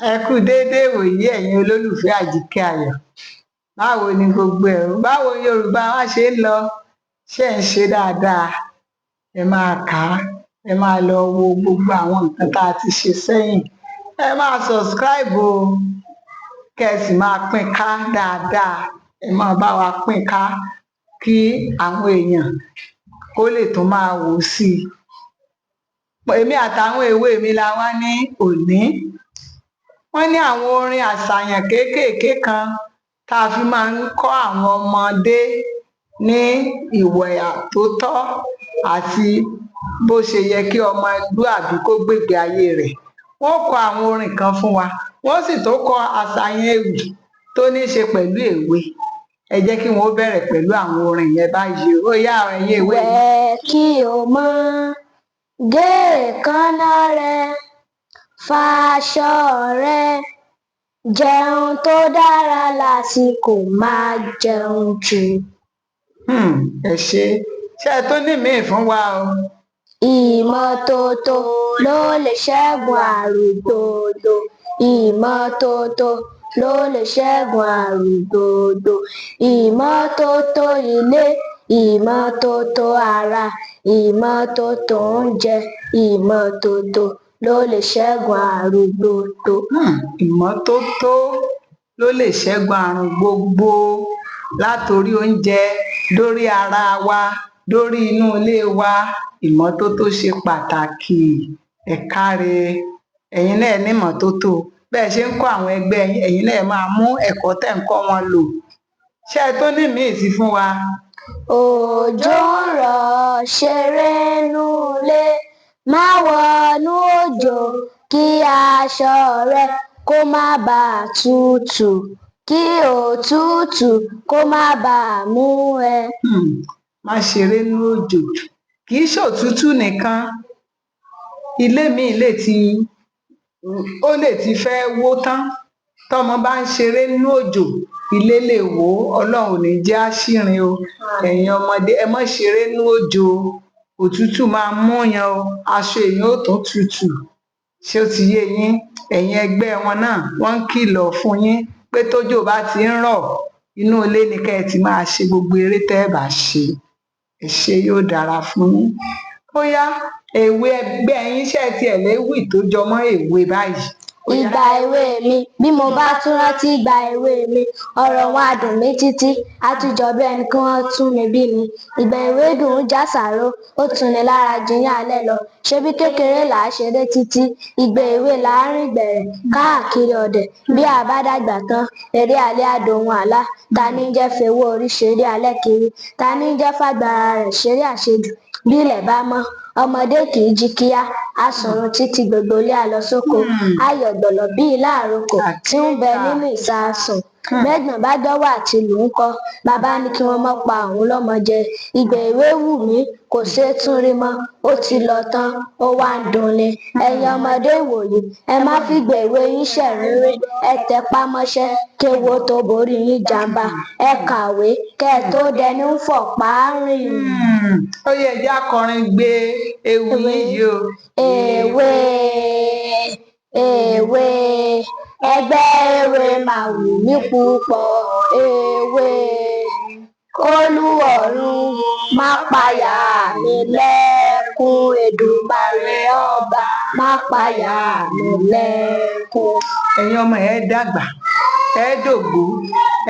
Ẹ kú déédéé ìwòyí ẹ̀yin olólùfẹ́ Àjíkẹ́ Ayọ̀. Báwo ni gbogbo ẹ̀? Báwo Yorùbá wa ṣe ń lọ? Ṣé ẹ̀ ń ṣe dáadáa? Ẹ máa kà á, ẹ máa lọ wo gbogbo àwọn nǹkan tá a ti ṣe sẹ́yìn. Ẹ máa subscribe o, kẹ́ ẹ sì máa pín ká dáadáa. Ẹ máa bá wa pín ká kí àwọn èèyàn kó lè tún máa wò ó sí i. Èmi àtàwọn èwe mi la wá ní òní. Wọ́n ní àwọn orin àṣàyàn kéékèèké kan tá a fi máa ń kọ́ àwọn ọmọdé ní ìwà tó tọ́ àti bó ṣe yẹ kí ọmọlúàbí kó gbègbè ayé rẹ̀. Wọ́n kọ àwọn orin kan fún wa, wọ́n sì tó kọ àṣàyàn ewì tó ní í ṣe pẹ̀lú èwe. Ẹ jẹ́ kí wọ́n bẹ̀rẹ̀ pẹ̀lú àwọn orin yẹn báyìí. Ó yá ẹ̀yin èwe. Wẹ̀ kí o mọ́, gé èékánná rẹ, fàṣọ rẹ, jẹun tó dára lásìkò, má jẹun jù. Ẹ ṣé ẹ tó ní míì fún wa o. Ìmọ́tótó ló lè ṣẹ́gun àrùn gbogbo. Ìmọ́tótó ló lè ṣẹ́gun àrùn gbogbo. Ìmọ́tótó ilé, ìmọ́tótó ara, ìmọ́tótó oúnjẹ, ìmọ́tótó ló lè ṣẹ́gun àrùn gbogbo. Ìmọ́tótó ló lè ṣẹ́gun àrùn gbogbo, látorí oúnjẹ dórí ara wa, dórí inú ilé wa. Ìmọ́tótó ṣe pàtàkì. Ẹ káre, ẹ̀yin náà ní ìmọ́tótó. Bẹ́ẹ̀ ṣe ń kọ́ àwọn ẹgbẹ́ yín, ẹ̀yin náà máa mú ẹ̀kọ́ tẹ́ ń kọ́ wọn lò. Ṣé ẹ tó ní míì sí fún wa? Òjò ń rọ̀, ṣeré núlé, má wọnú òjò kí aṣọ rẹ kó má bàa tutù, kí òtútù kó má bàa mú ẹ. Má ṣeré nínú òjò. Kì í ṣòtútù nìkan, ilé míì lè ti fẹ́ wó tán. Tọ́mọ bá ń ṣeré nínú òjò, ilé lè wó. Ọlọ́run ò ní jẹ́ á ṣìrìn o. Ẹ̀yin ọmọdé ẹ má ṣeré nínú òjò o. Òtútù máa múyan o, aṣọ èèyàn ó tún tutù. Ṣé ó ti yé yín? Ẹ̀yin ẹgbẹ́ wọn náà wọ́n ń kìlọ̀ fún yín pé tójò bá ti ń rọ̀, inú ilé ni kẹ́ ẹ ti máa ṣe gbogbo eré tẹ́ ẹ bá ṣe. Ẹ ṣé, yóò dára fún yín. Ó yá, èwe ẹgbẹ́ yín ṣé ẹ tiẹ̀ léwì tó jọ mọ́ èwe báyìí? Ìgbà èwe mi, bí mo bá tún rántí ìgbà èwe mi, ọ̀rọ̀ wọn á dùn mí títí, á tún jọ bí ẹni kí wọ́n tún mi bí ni. Ìgbà èwe dùn ún jásàró, ó tuni lára jiyàn alẹ́ lọ. Ṣebí kékeré là á ṣeré títí, ìgbà èwe là á rìn gbẹ̀rẹ̀ káàkiri ọ̀dẹ̀. Bí a bá dàgbà tán, eré alẹ́ á dohun àlá. Ta ní ń jẹ́ fewó orí ṣeré alẹ́ kiri? Ta ní ń jẹ́ fàgbàrà rẹ̀ ṣeré àṣejù? Bí ilẹ̀ bá mọ́, ọmọdé kì í jí kíá, á sùnrun títí gbogbo ilé á lọ sóko. Ayọ̀ gbọ̀lọ̀ bí ilá àrokò tí ń bẹ nínú ìsasùn. Bẹ́gbọ̀n bá gbọ́wọ́ àti lù ú kọ́, bàbá ní kí wọ́n má pa òun lọ́mọ jẹ. Ìgbà èwe wù mí, kò ṣeé tún rí mọ́, ó ti lọ tán, ó wá ń dunni. Ẹ̀yin ọmọdé ìwòyí, ẹ má fìgbà èwe yín ṣẹ̀rínrín. Ẹ tẹpá mọ́ṣẹ́ kéwo tó borí yín jàmbá. Ẹ kàwé kẹ́ ẹ tó dẹni ń fọ̀pá rìn. Ó yẹ ẹ jẹ́ á kọrin gbé ewì yìí o. Èwe, èwe, ẹgbẹ́ èwe máa wù mí púpọ̀. Èwe, k'Olúọ̀run má payà mí lẹ́kún. Èdùmàrè ọba má payà mí lẹ́kún. Ẹ̀yin ọmọ ẹ dàgbà, ẹ dògbó,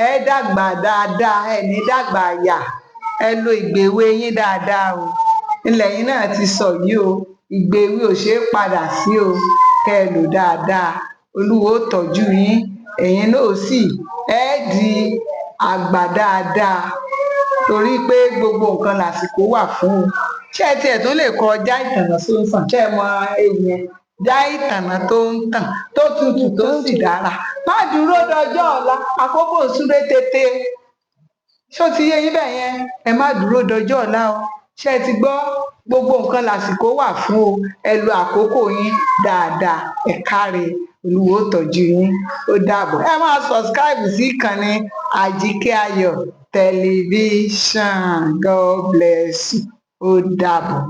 ẹ dàgbà dáadáa, ẹ ní dàgbà àyà. Ẹ lo ìgbà èwe yín dáadáa o. Ilẹ̀ yín náà ti sọ yìí o. Ìgbà èwe ò ṣeé padà sí o. Kẹ́ ẹ lò dáadáa. Olúwa ó tọ́jú yín. Ẹ̀yin náà sì di àgbà dáadáa. Torí pé gbogbo nǹkan làsìkò wà fún o. Ṣé ẹ tiẹ̀ tún lè kọ já ìtànà sóńsàn? Ṣé ẹ mọ ewì yẹn? Já ìtànà tó ń tàn, tó tutù tó sì dára. Má dúró dọjọ́ ọ̀la, àkókò súré tètè. Ṣé ó ti yé yín bẹ́ẹ̀ yẹn? Ẹ má dúró dọjọ́ ọ̀la o. Ṣé ẹ ti gbọ́? Gbogbo nǹkan làsìkò wà fún o. Ẹ lo àkókò yín dáadáa. Ẹ káre, Olúwa ó tọ́jú yín. Ó dàbọ̀. Ẹ máa subscribe sí ìkànnì Àjíkẹ́ Ayọ̀ tẹlifíṣàn. God bless you. Ó dàbọ̀.